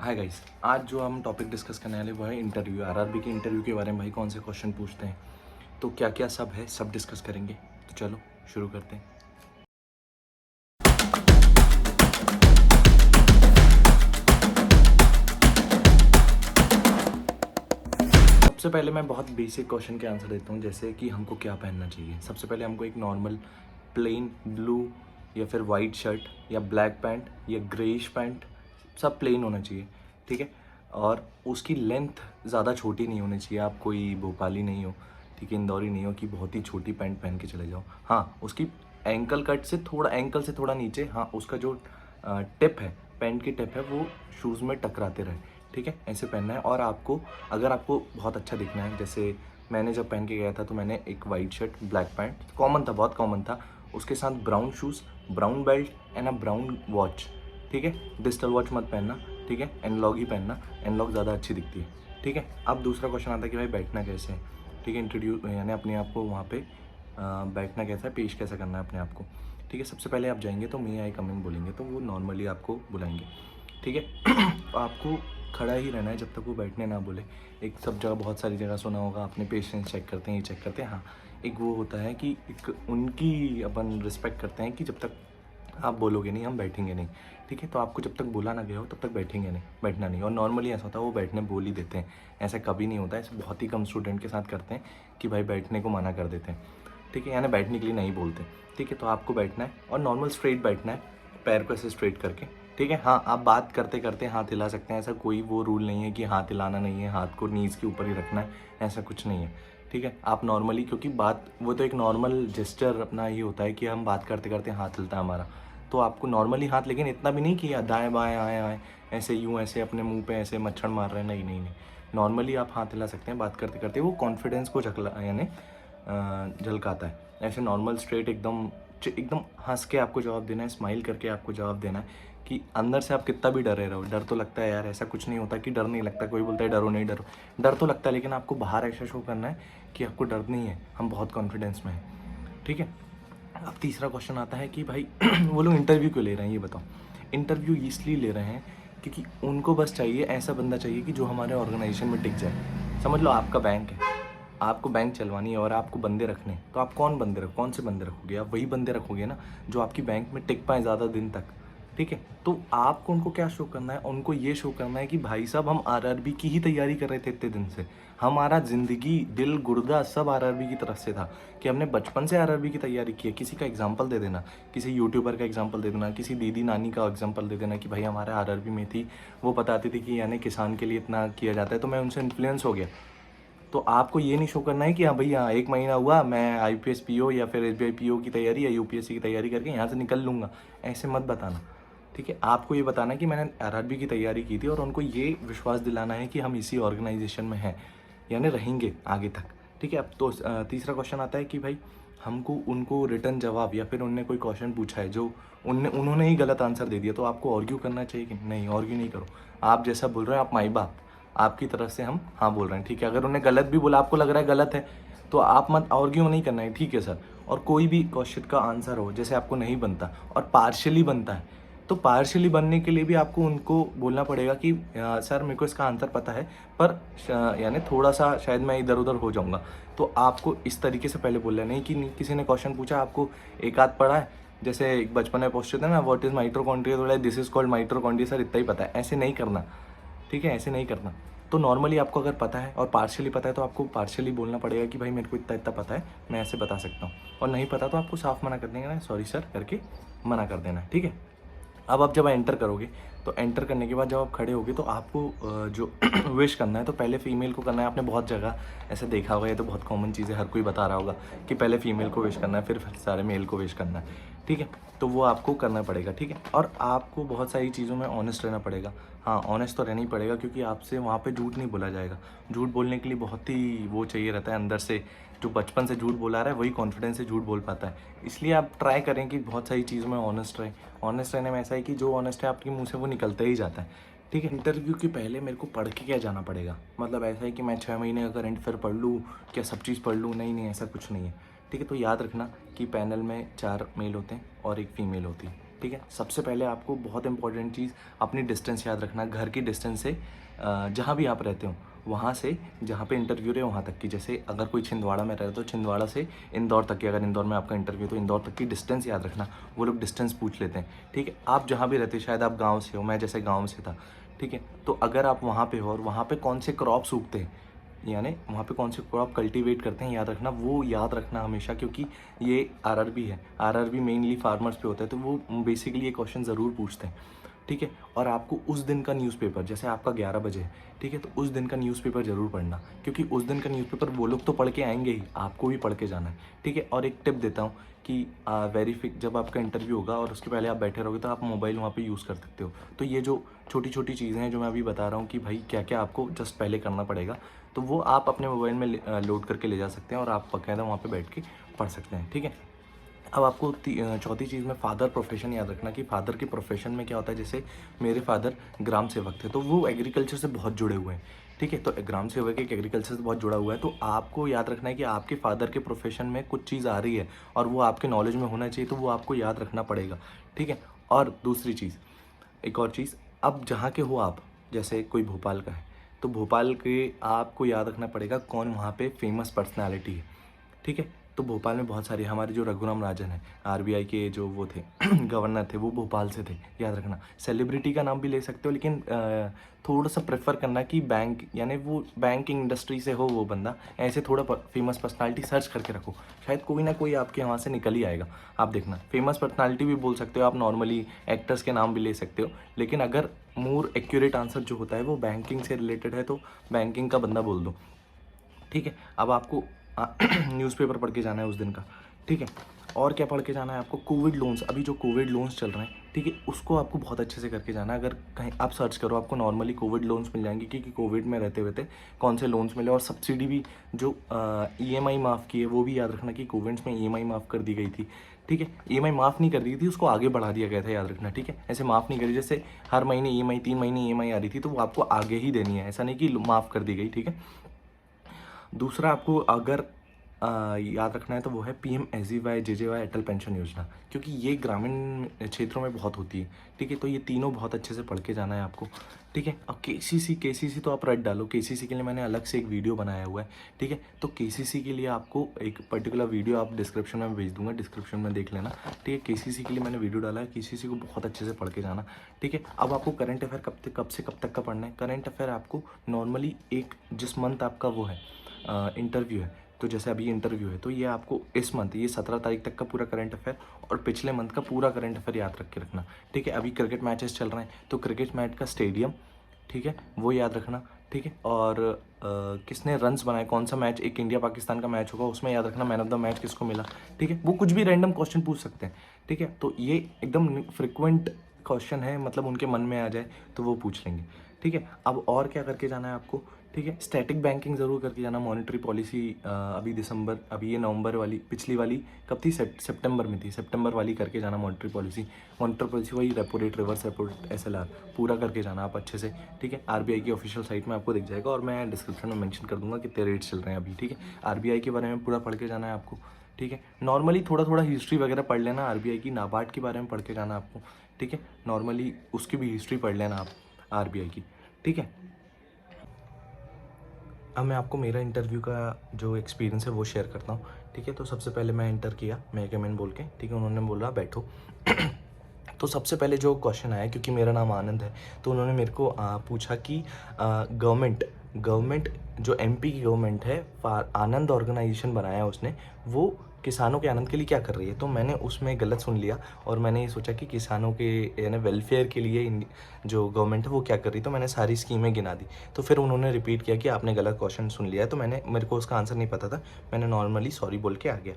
Hi guys, आज जो हम टॉपिक डिस्कस करने वाले वो है इंटरव्यू। आरआरबी के इंटरव्यू के बारे में भाई कौन से क्वेश्चन पूछते हैं, तो क्या क्या सब है, सब डिस्कस करेंगे। तो चलो शुरू करते हैं। सबसे पहले मैं बहुत बेसिक क्वेश्चन के आंसर देता हूँ, जैसे कि हमको क्या पहनना चाहिए। सबसे पहले हमको एक नॉर्मल प्लेन ब्लू या फिर वाइट शर्ट या ब्लैक पैंट या ग्रेइश पैंट, सब प्लेन होना चाहिए, ठीक है। और उसकी लेंथ ज़्यादा छोटी नहीं होनी चाहिए। आप कोई भोपाली नहीं हो, ठीक है, इंदौरी नहीं हो कि बहुत ही छोटी पैंट पहन के चले जाओ। हाँ, उसकी एंकल कट से थोड़ा, एंकल से थोड़ा नीचे, हाँ, उसका जो टिप है, पैंट की टिप है, वो शूज़ में टकराते रहे, ठीक है, ऐसे पहनना है। और आपको, अगर आपको बहुत अच्छा दिखना है, जैसे मैंने जब पहन के गया था तो मैंने एक white shirt, black pant, common था, बहुत कॉमन था, उसके साथ brown shoes, brown belt and a brown watch, ठीक है। डिजिटल वॉच मत पहनना, ठीक है, एनालॉग ही पहनना, एनालॉग ज़्यादा अच्छी दिखती है, ठीक है। अब दूसरा क्वेश्चन आता है कि भाई बैठना कैसे है, ठीक है, इंट्रोड्यूस यानी अपने आप को वहाँ पे बैठना कैसा है, पेश कैसे करना है अपने आप को, ठीक है। सबसे पहले आप जाएंगे तो मे आई कम इन बोलेंगे, तो वो नॉर्मली आपको बुलाएंगे, ठीक है। आपको खड़ा ही रहना है जब तक वो बैठने ना बोले। एक सब जगह, बहुत सारी जगह सुना होगा आपने, पेशेंस चेक करते हैं, ये चेक करते हैं। हाँ, एक वो होता है कि एक उनकी अपन रिस्पेक्ट करते हैं कि जब तक आप बोलोगे नहीं हम बैठेंगे नहीं, ठीक है। तो आपको जब तक बोला ना गया हो तब तक बैठेंगे नहीं, बैठना नहीं। और नॉर्मली ऐसा होता है वो बैठने बोल ही देते हैं, ऐसा कभी नहीं होता है। ऐसे बहुत ही कम स्टूडेंट के साथ करते हैं कि भाई बैठने को मना कर देते हैं, ठीक है, यानी बैठने के लिए नहीं बोलते, ठीक है। तो आपको बैठना है और नॉर्मल स्ट्रेट बैठना है, पैर को ऐसे स्ट्रेट करके, ठीक है। हाँ, आप बात करते करते हाथ हिला सकते हैं, ऐसा कोई वो रूल नहीं है कि हाथ हिलाना नहीं है, हाथ को नीज़ के ऊपर ही रखना है, ऐसा कुछ नहीं है, ठीक है। आप नॉर्मली, क्योंकि बात वो तो एक नॉर्मल जेस्चर अपना ही होता है कि हम बात करते करते हाथ हिलता है हमारा, तो आपको नॉर्मली हाथ, लेकिन इतना भी नहीं कि दाएँ बाएँ आएँ आएँ ऐसे यूँ ऐसे अपने मुंह पे ऐसे मच्छर मार रहे हैं, नहीं नहीं नहीं। नॉर्मली आप हाथ हिला सकते हैं बात करते करते, वो कॉन्फिडेंस को झकला यानी झलकाता है। ऐसे नॉर्मल स्ट्रेट एकदम एकदम हंस के आपको जवाब देना है, स्माइल करके आपको जवाब देना है कि अंदर से आप कितना भी डरे रहो। डर तो लगता है यार, ऐसा कुछ नहीं होता कि डर नहीं लगता। कोई बोलता है डरो नहीं, डरो, डर तो लगता है, लेकिन आपको बाहर ऐसा शो करना है कि आपको डर नहीं है, हम बहुत कॉन्फिडेंस में हैं, ठीक है। अब तीसरा क्वेश्चन आता है कि भाई वो लोग इंटरव्यू क्यों ले रहे हैं, ये बताओ। इंटरव्यू इसलिए ले रहे हैं क्योंकि उनको बस चाहिए, ऐसा बंदा चाहिए कि जो हमारे ऑर्गेनाइजेशन में टिक जाए। समझ लो आपका बैंक है, आपको बैंक चलवानी है और आपको बंदे रखने हैं, तो आप कौन से बंदे रखोगे? आप वही बंदे रखोगे ना जो आपकी बैंक में टिक पाए ज़्यादा दिन तक, ठीक है। तो आपको उनको क्या शो करना है? उनको ये शो करना है कि भाई साहब हम आरआरबी की ही तैयारी कर रहे थे इतने दिन से, हमारा ज़िंदगी, दिल, गुर्दा सब आरआरबी की तरफ से था, कि हमने बचपन से आरआरबी की तैयारी की है। किसी का एग्जाम्पल दे देना, किसी यूट्यूबर का एग्जाम्पल दे देना, किसी दीदी नानी का एग्जाम्पल दे देना कि भाई हमारे आरआरबी में थी, वो बताती थी कि यानी किसान के लिए इतना किया जाता है, तो मैं उनसे इन्फ्लुएंस हो गया। तो आपको ये नहीं शो करना है कि हाँ भाई, हाँ 1 महीना हुआ, मैं आईपीएस पीओ या फिर एसबीआई पीओ की तैयारी या यूपीएससी की तैयारी करके यहाँ से निकल लूँगा, ऐसे मत बताना, ठीक है। आपको ये बताना है कि मैंने आरआरबी की तैयारी की थी और उनको ये विश्वास दिलाना है कि हम इसी ऑर्गेनाइजेशन में हैं, यानी रहेंगे आगे तक, ठीक है। अब तो तीसरा क्वेश्चन आता है कि भाई हमको उनको रिटर्न जवाब, या फिर उनने कोई क्वेश्चन पूछा है जो उन्होंने ही गलत आंसर दे दिया, तो आपको आर्ग्यू करना चाहिए कि नहीं? आर्ग्यू नहीं करो, आप जैसा बोल रहे हैं, आप माई बाप, आपकी तरफ से हम हाँ बोल रहे हैं, ठीक है। अगर उन्हें गलत भी बोला, आपको लग रहा है गलत है, तो आप मत आर्ग्यू नहीं करना है, ठीक है सर। और कोई भी क्वेश्चन का आंसर हो, जैसे आपको नहीं बनता और पार्शियली बनता है, तो पार्शियली बनने के लिए भी आपको उनको बोलना पड़ेगा कि सर मेरे को इसका आंसर पता है, पर यानी थोड़ा सा शायद मैं इधर उधर हो जाऊंगा। तो आपको इस तरीके से पहले बोलना नहीं कि किसी ने क्वेश्चन पूछा, आपको एक आध पढ़ा है, जैसे एक बचपन में पूछते थे ना, व्हाट इज माइटोकॉन्ड्रिया, बोला this is called mitochondria, sir इतना ही पता है, ऐसे नहीं करना, ठीक है, ऐसे नहीं करना। तो नॉर्मली आपको अगर पता है और पार्शियली पता है, तो आपको पार्शियली बोलना पड़ेगा कि भाई मेरे को इतना इतना पता है, मैं ऐसे बता सकता हूँ। और नहीं पता तो आपको साफ मना कर देंगे ना, सॉरी सर करके मना कर देना, ठीक है। अब आप जब एंटर करोगे, तो एंटर करने के बाद जब आप खड़े होगे, तो आपको जो विश करना है, तो पहले फीमेल को करना है। आपने बहुत जगह ऐसे देखा होगा, ये तो बहुत कॉमन चीज़ है, हर कोई बता रहा होगा कि पहले फीमेल को विश करना है, फिर सारे मेल को विश करना है, ठीक है। तो वो आपको करना पड़ेगा, ठीक है। और आपको बहुत सारी चीज़ों में ऑनेस्ट रहना पड़ेगा। हाँ, ऑनेस्ट तो रहना ही पड़ेगा, क्योंकि आपसे वहाँ पे झूठ नहीं बोला जाएगा। झूठ बोलने के लिए बहुत ही वो चाहिए रहता है अंदर से, जो बचपन से झूठ बोला रहा है वही कॉन्फिडेंस से झूठ बोल पाता है। इसलिए आप ट्राई करें कि बहुत सारी चीज़ों में ऑनेस्ट रहें। ऑनेस्ट रहने में ऐसा है कि जो ऑनेस्ट है आपके मुंह से वो निकलता ही जाता है, ठीक है। इंटरव्यू के पहले मेरे को पढ़ के क्या जाना पड़ेगा? मतलब ऐसा है कि मैं 6 महीने का करंट अफेयर पढ़ लूँ, क्या सब चीज़ पढ़ लूँ? नहीं, ऐसा कुछ नहीं है, ठीक है। तो याद रखना कि पैनल में 4 मेल होते हैं और 1 फीमेल होती है, ठीक है। सबसे पहले आपको बहुत इंपॉर्टेंट चीज़ अपनी डिस्टेंस याद रखना, घर की डिस्टेंस से जहाँ भी आप रहते हो वहाँ से जहाँ पे इंटरव्यू रहे वहाँ तक की। जैसे अगर कोई छिंदवाड़ा में रहे तो छिंदवाड़ा से इंदौर तक की, अगर इंदौर में आपका इंटरव्यू तो इंदौर तक की डिस्टेंस याद रखना। वो लोग डिस्टेंस पूछ लेते हैं, ठीक है। आप जहाँ भी रहते, शायद आप गाँव से हो, मैं जैसे गाँव से था, ठीक है। तो अगर आप वहाँ पे हो और वहाँ पे कौन से क्रॉप्स उगते हैं, यानी वहाँ पे कौन से क्रॉप कल्टीवेट करते हैं, याद रखना। वो याद रखना हमेशा, क्योंकि ये आरआरबी है, आरआरबी मेनली फार्मर्स पे होता है, तो वो बेसिकली ये क्वेश्चन ज़रूर पूछते हैं, ठीक है। और आपको उस दिन का न्यूज़पेपर, जैसे आपका 11 बजे है, ठीक है, तो उस दिन का न्यूज़पेपर ज़रूर पढ़ना, क्योंकि उस दिन का न्यूज़पेपर वो लोग तो पढ़ के आएंगे ही, आपको भी पढ़ के जाना है, ठीक है। और एक टिप देता हूँ कि जब आपका इंटरव्यू होगा और उसके पहले आप बैठे रहोगे तो आप मोबाइल वहाँ पे यूज़ कर सकते हो। तो ये जो छोटी छोटी चीज़ें हैं जो मैं अभी बता रहा हूँ कि भाई क्या क्या आपको जस्ट पहले करना पड़ेगा, तो वो आप अपने मोबाइल में लोड करके ले जा सकते हैं और आप बाकायदा वहाँ पे बैठ के पढ़ सकते हैं, ठीक है। अब आपको चौथी चीज़ में फादर प्रोफेशन याद रखना कि फादर के प्रोफेशन में क्या होता है। जैसे मेरे फादर ग्राम सेवक थे, तो वो एग्रीकल्चर से बहुत जुड़े हुए हैं, ठीक है। तो ग्राम सेवक एक एग्रीकल्चर से बहुत जुड़ा हुआ है, तो आपको याद रखना है कि आपके फादर के प्रोफेशन में कुछ चीज़ आ रही है और वो आपके नॉलेज में होना चाहिए, तो वो आपको याद रखना पड़ेगा, ठीक है। और दूसरी चीज़, एक और चीज़, अब जहाँ के हो आप, जैसे कोई भोपाल का है, तो भोपाल के आपको याद रखना पड़ेगा कौन वहाँ पे फेमस पर्सनालिटी है, ठीक है। तो भोपाल में बहुत सारे, हमारे जो रघुराम राजन है, आरबीआई के जो वो थे गवर्नर थे, वो भोपाल से थे, याद रखना। सेलिब्रिटी का नाम भी ले सकते हो, लेकिन थोड़ा सा प्रेफर करना कि बैंक, यानी वो बैंकिंग इंडस्ट्री से हो वो बंदा, ऐसे थोड़ा फेमस पर्सनालिटी सर्च करके रखो, शायद कोई ना कोई आपके वहाँ से निकल ही आएगा। आप देखना, फेमस पर्सनालिटी भी बोल सकते हो आप, नॉर्मली एक्टर्स के नाम भी ले सकते हो, लेकिन अगर मोर एक्यूरेट आंसर जो होता है वो बैंकिंग से रिलेटेड है तो बैंकिंग का बंदा बोल दो, ठीक है। अब आपको न्यूज़पेपर पढ़ के जाना है उस दिन का, ठीक है। और क्या पढ़ के जाना है आपको, कोविड लोन्स, अभी जो कोविड लोन्स चल रहे हैं, ठीक है, उसको आपको बहुत अच्छे से करके जाना है। अगर कहीं आप सर्च करो आपको नॉर्मली कोविड लोन्स मिल जाएंगे कि कोविड में रहते हुए थे कौन से लोन्स मिले, और सब्सिडी भी जो ईएमआई माफ़ की है वो भी याद रखना कि कोविड में ईएमआई माफ़ कर दी गई थी, ठीक है। ईएमआई माफ़ नहीं कर दी थी, उसको आगे बढ़ा दिया गया था, याद रखना, ठीक है। ऐसे माफ़ नहीं करी, जैसे हर महीने ईएमआई 3 महीने ईएमआई आ रही थी तो वो आपको आगे ही देनी है, ऐसा नहीं कि माफ़ कर दी गई, ठीक है। दूसरा आपको अगर याद रखना है तो वो है PMSGY JJY अटल पेंशन योजना, क्योंकि ये ग्रामीण क्षेत्रों में बहुत होती है, ठीक है। तो ये तीनों बहुत अच्छे से पढ़ के जाना है आपको, ठीक है। अब KCC तो आप रट डालो, KCC के लिए मैंने अलग से एक वीडियो बनाया हुआ है, ठीक है। तो KCC के लिए आपको एक पर्टिकुलर वीडियो आप डिस्क्रिप्शन में भेज दूंगा, डिस्क्रिप्शन में देख लेना, ठीक है। KCC के लिए मैंने वीडियो डाला है, KCC को बहुत अच्छे से पढ़ के जाना, ठीक है। अब आपको करंट अफेयर कब से कब तक का पढ़ना है। करंट अफेयर आपको नॉर्मली एक, जिस मंथ आपका वो है इंटरव्यू है, तो जैसे अभी इंटरव्यू है तो ये आपको इस मंथ, ये 17 तारीख तक का पूरा करंट अफेयर और पिछले मंथ का पूरा करंट अफेयर याद रख के रखना, ठीक है। अभी क्रिकेट मैचेस चल रहे हैं तो क्रिकेट मैच का स्टेडियम, ठीक है, वो याद रखना, ठीक है। और किसने रन्स बनाए, कौन सा मैच, एक इंडिया पाकिस्तान का मैच होगा उसमें याद रखना मैन ऑफ द मैच किसको मिला, ठीक है। वो कुछ भी रैंडम क्वेश्चन पूछ सकते हैं, ठीक है। तो ये एकदम फ्रिक्वेंट क्वेश्चन है, मतलब उनके मन में आ जाए तो वो पूछ लेंगे, ठीक है। अब और क्या करके जाना है आपको, ठीक है। स्टैटिक बैंकिंग ज़रूर करके जाना। मॉनेटरी पॉलिसी अभी ये नवंबर वाली, पिछली वाली कब थी, सितंबर में थी, सितंबर वाली करके जाना। मॉनेटरी पॉलिसी वही repo rate, reverse repo rate, SLR पूरा करके जाना आप अच्छे से, ठीक है। RBI की ऑफिशियल साइट में आपको दिख जाएगा और मैं डिस्क्रिप्शन में मेंशन कर दूंगा कितने रेट्स चल रहे हैं अभी, ठीक है। RBI के बारे में पूरा पढ़ के जाना है आपको, ठीक है। नॉर्मली थोड़ा थोड़ा हिस्ट्री वगैरह पढ़ लेना, RBI की, नाबार्ड के बारे में पढ़ के जाना आपको, ठीक है। नॉर्मली उसकी भी हिस्ट्री पढ़ लेना आप RBI की, ठीक है। अब मैं आपको मेरा इंटरव्यू का जो एक्सपीरियंस है वो शेयर करता हूँ, ठीक है। तो सबसे पहले मैं इंटर किया, मैं कम इन बोल के, ठीक है। उन्होंने बोला बैठो तो सबसे पहले जो क्वेश्चन आया, क्योंकि मेरा नाम आनंद है, तो उन्होंने मेरे को पूछा कि गवर्नमेंट जो MP की गवर्नमेंट है, आनंद ऑर्गेनाइजेशन बनाया है उसने, वो किसानों के आनंद के लिए क्या कर रही है। तो मैंने उसमें गलत सुन लिया और मैंने ये सोचा कि किसानों के यानी वेलफेयर के लिए जो गवर्नमेंट है वो क्या कर रही है, तो मैंने सारी स्कीमें गिना दी। तो फिर उन्होंने रिपीट किया कि आपने गलत क्वेश्चन सुन लिया है, तो मेरे को उसका आंसर नहीं पता था, मैंने नॉर्मली सॉरी बोल के आ गया,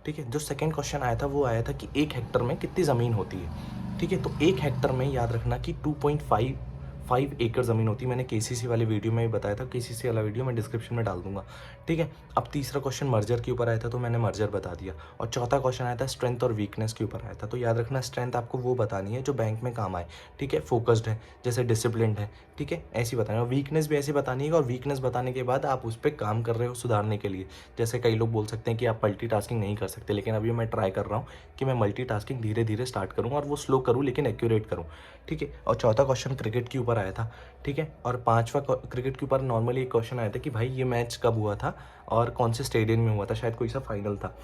ठीक है। जो सेकेंड क्वेश्चन आया था वो आया था कि 1 हेक्टर में कितनी ज़मीन होती है, ठीक है। तो 1 हेक्टर में याद रखना कि 5 एकड़ ज़मीन होती है। मैंने केसीसी वाले वीडियो में भी बताया था, केसीसी वाला वीडियो मैं डिस्क्रिप्शन में डाल दूंगा, ठीक है। अब तीसरा क्वेश्चन मर्जर के ऊपर आया था तो मैंने मर्जर बता दिया, और चौथा क्वेश्चन आया था स्ट्रेंथ और वीकनेस के ऊपर आया था। तो याद रखना, स्ट्रेंथ आपको वो बतानी है जो बैंक में काम आए, ठीक है, फोकस्ड है, जैसे डिसिप्लिन है, ठीक है, ऐसी बतानी है। और वीकनेस भी ऐसी बतानी है, और वीकनेस बताने के बाद आप उस पर काम कर रहे हो सुधारने के लिए। जैसे कई लोग बोल सकते हैं कि आप मल्टीटास्किंग नहीं कर सकते, लेकिन अभी मैं ट्राई कर रहा हूँ कि मैं मल्टीटास्किंग धीरे धीरे स्टार्ट करूँ, और वो स्लो करूँ लेकिन एक्यूरेट करूँ, ठीक है। और चौथा क्वेश्चन क्रिकेट के ऊपर आया था, ठीक है। और पांचवा क्रिकेट के ऊपर नॉर्मली एक क्वेश्चन आया था कि भाई ये मैच कब हुआ था और कौन से स्टेडियम में हुआ था, शायद कोई सा फाइनल था,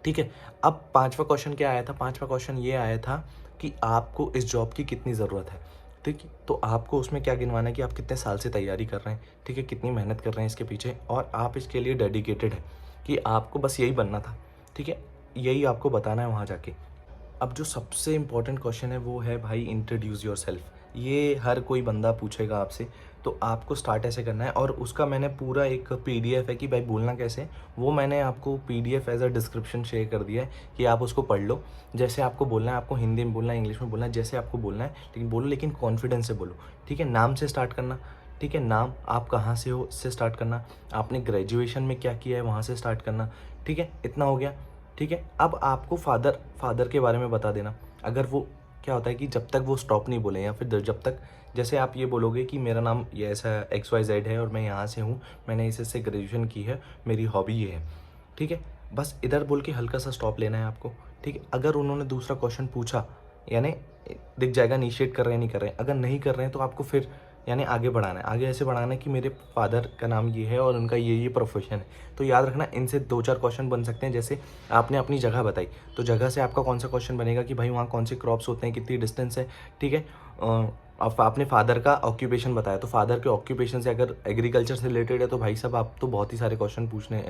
ठीक है। अब पांचवा क्वेश्चन क्या आया था, पांचवा क्वेश्चन ये आया था कि आपको इस जॉब की कितनी ज़रूरत है, ठीक है। तो आपको उसमें क्या गिनवाना है कि आप कितने साल से तैयारी कर रहे हैं, ठीक है, कितनी मेहनत कर रहे हैं इसके पीछे, और आप इसके लिए डेडिकेटेड है कि आपको बस यही बनना था, ठीक है, यही आपको बताना है वहाँ जाके। अब जो सबसे इम्पोर्टेंट क्वेश्चन है वो है भाई इंट्रोड्यूस योर सेल्फ। ये हर कोई बंदा पूछेगा आपसे, तो आपको स्टार्ट ऐसे करना है, और उसका मैंने पूरा एक पीडीएफ है कि भाई बोलना कैसे है, वो मैंने आपको PDF as a description share कर दिया है कि आप उसको पढ़ लो। जैसे आपको बोलना है, आपको हिंदी में बोलना है, इंग्लिश में बोलना है, जैसे आपको बोलना है, लेकिन बोलो, लेकिन कॉन्फिडेंस से बोलो, ठीक है। नाम से स्टार्ट करना, ठीक है, नाम, आप कहाँ से हो इससे स्टार्ट करना, आपने ग्रेजुएशन में क्या किया है वहाँ से स्टार्ट करना, ठीक है, इतना हो गया, ठीक है। अब आपको फादर के बारे में बता देना। अगर वो, क्या होता है कि जब तक वो स्टॉप नहीं बोले, या फिर जब तक, जैसे आप ये बोलोगे कि मेरा नाम ये ऐसा XYZ है और मैं यहाँ से हूँ, मैंने इससे ग्रेजुएशन की है, मेरी हॉबी ये है, ठीक है, बस इधर बोल के हल्का सा स्टॉप लेना है आपको, ठीक है। अगर उन्होंने दूसरा क्वेश्चन पूछा, यानी दिख जाएगा इनिशिएट कर रहे हैं नहीं कर रहे हैं, अगर नहीं कर रहे हैं तो आपको फिर यानी आगे बढ़ाना है, आगे ऐसे बढ़ाना है कि मेरे फादर का नाम ये है और उनका ये प्रोफेशन है। तो याद रखना, इनसे 2-4 क्वेश्चन बन सकते हैं। जैसे आपने अपनी जगह बताई, तो जगह से आपका कौन सा क्वेश्चन बनेगा कि भाई वहाँ कौन से क्रॉप्स होते हैं, कितनी डिस्टेंस है, ठीक है। अब आपने फादर का ऑक्यूपेशन बताया, तो फादर के ऑक्यूपेशन से अगर एग्रीकल्चर से रिलेटेड है तो भाई साहब आप तो बहुत ही सारे क्वेश्चन पूछने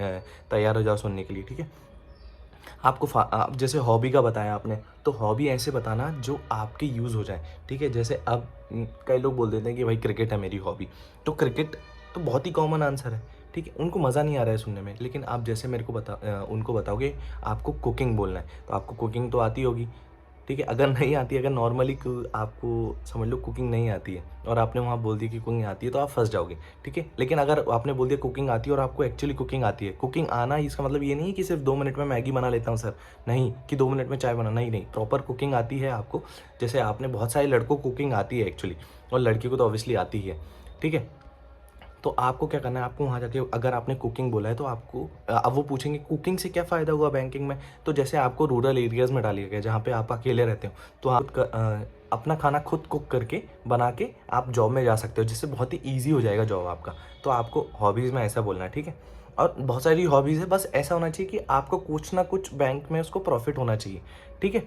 तैयार हो जाओ सुनने के लिए, ठीक है। आपको आप जैसे हॉबी का बताया आपने, तो हॉबी ऐसे बताना जो आपके यूज़ हो जाए, ठीक है। जैसे अब कई लोग बोल देते हैं कि भाई क्रिकेट है मेरी हॉबी, तो क्रिकेट तो बहुत ही कॉमन आंसर है, ठीक है, उनको मज़ा नहीं आ रहा है सुनने में। लेकिन आप जैसे मेरे को उनको बताओगे आपको कुकिंग बोलना है, तो आपको कुकिंग तो आती होगी, ठीक है। अगर नहीं आती, अगर नॉर्मली आपको समझ लो कुकिंग नहीं आती है और आपने वहाँ बोल दिया कि कुकिंग आती है, तो आप फंस जाओगे, ठीक है। लेकिन अगर आपने बोल दिया कुकिंग आती है और आपको एक्चुअली कुकिंग आती है, कुकिंग आना इसका मतलब ये नहीं है कि सिर्फ 2 मिनट में मैगी बना लेता हूँ सर, नहीं, कि 2 मिनट में चाय बना, नहीं नहीं, प्रॉपर कुकिंग आती है आपको। जैसे आपने, बहुत सारे लड़कों को कुकिंग आती है एक्चुअली, और लड़की को तो ऑब्वियसली आती है, ठीक है। तो आपको क्या करना है, आपको वहाँ जाके अगर आपने कुकिंग बोला है तो आपको अब वो पूछेंगे कुकिंग से क्या फ़ायदा हुआ बैंकिंग में, तो जैसे आपको रूरल एरियाज़ में डालिए गया जहाँ पे आप अकेले रहते हो, तो आप अपना खाना खुद कुक करके बना के आप जॉब में जा सकते हो, जिससे बहुत ही ईजी हो जाएगा जॉब आपका। तो आपको हॉबीज़ में ऐसा बोलना है, ठीक है। और बहुत सारी हॉबीज़ है, बस ऐसा होना चाहिए कि आपको कुछ ना कुछ बैंक में उसको प्रॉफिट होना चाहिए, ठीक है।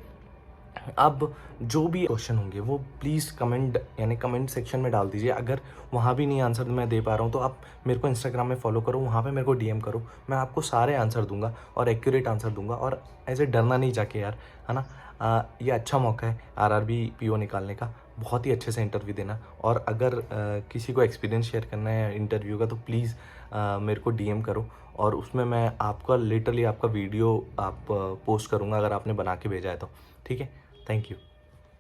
अब जो भी क्वेश्चन होंगे वो प्लीज़ कमेंट, यानी कमेंट सेक्शन में डाल दीजिए। अगर वहाँ भी नहीं आंसर मैं दे पा रहा हूँ तो आप मेरे को इंस्टाग्राम में फॉलो करो, वहाँ पे मेरे को डीएम करो, मैं आपको सारे आंसर दूंगा और एक्यूरेट आंसर दूंगा। और ऐसे डरना नहीं जाके यार, है ना। ये अच्छा मौका है आरआरबी पीओ निकालने का, बहुत ही अच्छे से इंटरव्यू देना। और अगर किसी को एक्सपीरियंस शेयर करना है इंटरव्यू का तो प्लीज़ मेरे को डीएम करो, और उसमें मैं आपका लिटरली आपका वीडियो आप पोस्ट करूँगा अगर आपने बना के भेजा है तो, ठीक है। Thank you.